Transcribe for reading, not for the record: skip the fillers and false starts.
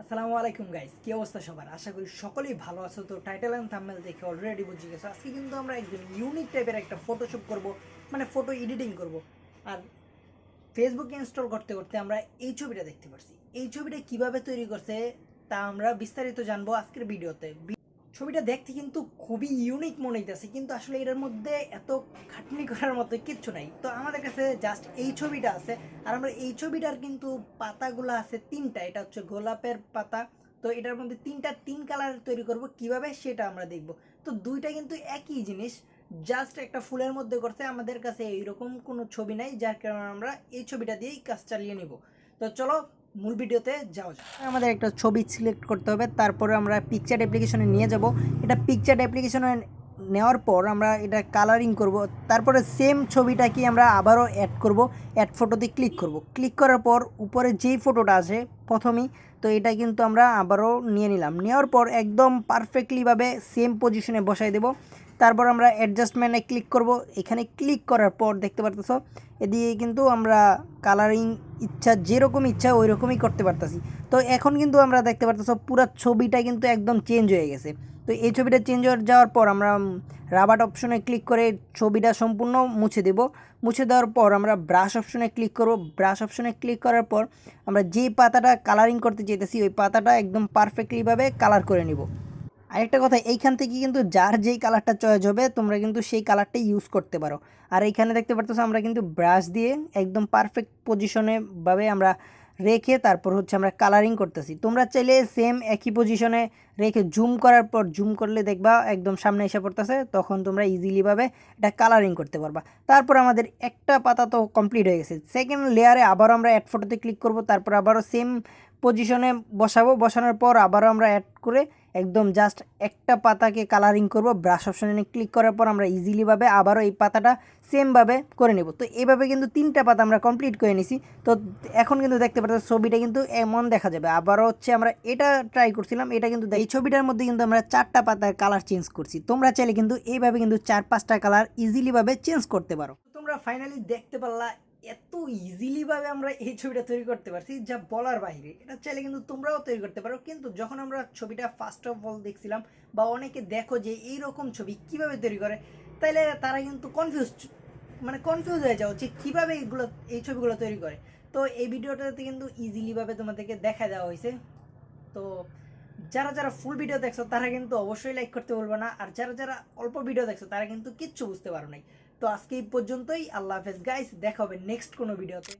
আসসালামু আলাইকুম গাইস, কি অবস্থা সবার? আশা করি সকলেই ভালো আছো। তো টাইটেল এন্ড থাম্বনেল দেখে অলরেডি বুঝে গেছো আজকে কিন্তু আমরা একদম ইউনিক টাইপের একটা ফটোশুট করব, মানে ফটো এডিটিং করব। আর ফেসবুকে ইনস্টল করতে করতে আমরা এই ছবিটা দেখতে পারছি। এই ছবিটা কিভাবে তৈরি করছে তা আমরা বিস্তারিত জানবো আজকের ভিডিওতে। ছবিটা দেখতে কিন্তু খুবই ইউনিক মনে হইতেছে, কিন্তু আসলে এটার মধ্যে এত খাটনি করার মতো কিচ্ছু নাই। তো আমাদের কাছে জাস্ট এই ছবিটা আছে, আর আমরা এই ছবিটার কিন্তু পাতাগুলো আছে তিনটা। এটা হচ্ছে গোলাপের পাতা। তো এটার মধ্যে তিন কালার তৈরি করব, কিভাবে সেটা আমরা দেখব। তো দুইটা কিন্তু একই জিনিস, জাস্ট একটা ফুলের মধ্যে করছে। আমাদের কাছে এইরকম কোনো ছবি নাই, যার কারণে আমরা এই ছবিটা দিয়েই কাজ চালিয়ে নিব। তো চলো মূল ভিডিওতে যাওয়া যাক। আমাদের একটা ছবি সিলেক্ট করতে হবে, তারপরে আমরা পিকচার অ্যাপ্লিকেশনে নিয়ে যাব। এটা পিকচার অ্যাপ্লিকেশনে নেওয়ার পর আমরা এটা কালারিং করব। তারপরে সেম ছবিটাকে আমরা আবারও অ্যাড করব। অ্যাড ফটোতে ক্লিক করব। ক্লিক করার পর উপরে যেই ফটোটা আছে প্রথমেই, তো এটা কিন্তু আমরা আবারও নিয়ে নিলাম। নেওয়ার পর একদম পারফেক্টলিভাবে সেম পজিশনে বসাই দেব। তারপর আমরা অ্যাডজাস্টমেন্টে ক্লিক করব। এখানে ক্লিক করার পর দেখতে পারতেছো এদিকে কিন্তু আমরা কালারিং ইচ্ছা যেরকম ইচ্ছা ওই রকমই করতে পারতেছি। তো এখন কিন্তু আমরা দেখতে পারতেছো পুরো ছবিটা কিন্তু একদম চেঞ্জ হয়ে গেছে। তো এই ছবিটা চেঞ্জ হয়ে যাওয়ার পর আমরা রাবার অপশনে ক্লিক করে ছবিটা সম্পূর্ণ মুছে দেব। মুছে দেওয়ার পর আমরা ব্রাশ অপশনে ক্লিক করব। ব্রাশ অপশনে ক্লিক করার পর আমরা যে পাতাটা কালারিং করতে চাইতেছি ওই পাতাটা একদম পারফেক্টলিভাবে কালার করে নিব। আরেকটা কথা, এইখান থেকে কিন্তু যার যেই কালারটা চয়েস হবে তোমরা কিন্তু সেই কালারটাই ইউজ করতে পারো। আর এইখানে দেখতে পারতেছো আমরা কিন্তু ব্রাশ দিয়ে একদম পারফেক্ট পজিশনে ভাবে আমরা রেখে তারপর হচ্ছে আমরা কালারিং করতেছি। তোমরা চাইলে সেম একই পজিশনে রেখে জুম করার পর জুম করলে দেখবা একদম সামনে এসে পড়তেছে, তখন তোমরা ইজিলিভাবে এটা কালারিং করতে পারবা। তারপর আমাদের একটা পাতা তো কমপ্লিট হয়ে গেছে। সেকেন্ড লেয়ারে আবারও আমরা অ্যাড ফটোতে ক্লিক করব। তারপর আবারও সেম পজিশনে বসাবো। বসানোর পর আবারও আমরা অ্যাড করে একদম জাস্ট একটা পাতাকে কালারিং করব। ব্রাশ অপশনে ক্লিক করার পর আমরা ইজিলিভাবে আবারও এই পাতাটা সেমভাবে করে নেব। তো এইভাবে কিন্তু তিনটা পাতা আমরা কমপ্লিট করে নিছি। তো এখন কিন্তু দেখতে পাচ্ছি ছবিটা কিন্তু এমন দেখা যাবে। আবারও হচ্ছে আমরা এটা ট্রাই করছিলাম, এটা কিন্তু এই ছবিটার মধ্যে কিন্তু আমরা চারটা পাতার কালার চেঞ্জ করছি। তোমরা চাইলে কিন্তু এইভাবে কিন্তু 4-5টা কালার ইজিলিভাবে চেঞ্জ করতে পারো। তোমরা ফাইনালি দেখতে পারলা এত ইজিলিভাবে আমরা এই ছবিটা তৈরি করতে পারছি, যা বলার বাইরে। এটা চাইলে কিন্তু তোমরাও তৈরি করতে পারো। কিন্তু যখন আমরা ছবিটা ফার্স্ট অফ অল দেখছিলাম বা অনেকে দেখো যে এইরকম ছবি কিভাবে তৈরি করে, তাইলে তারা কিন্তু কনফিউজ হয়ে যাও যে কীভাবে এই ছবিগুলো তৈরি করে। তো এই ভিডিওটাতে কিন্তু ইজিলিভাবে তোমাদেরকে দেখা দেওয়া হয়েছে। তো যারা যারা ফুল ভিডিও দেখছো তারা কিন্তু অবশ্যই লাইক করতে বলবো না, আর যারা যারা অল্প ভিডিও দেখছো তারা কিন্তু কিচ্ছু বুঝতে পারো নাই। তো আজকে এই পর্যন্তই। আল্লাহ হাফেজ গাইস, দেখা হবে নেক্সট কোনো ভিডিওতে।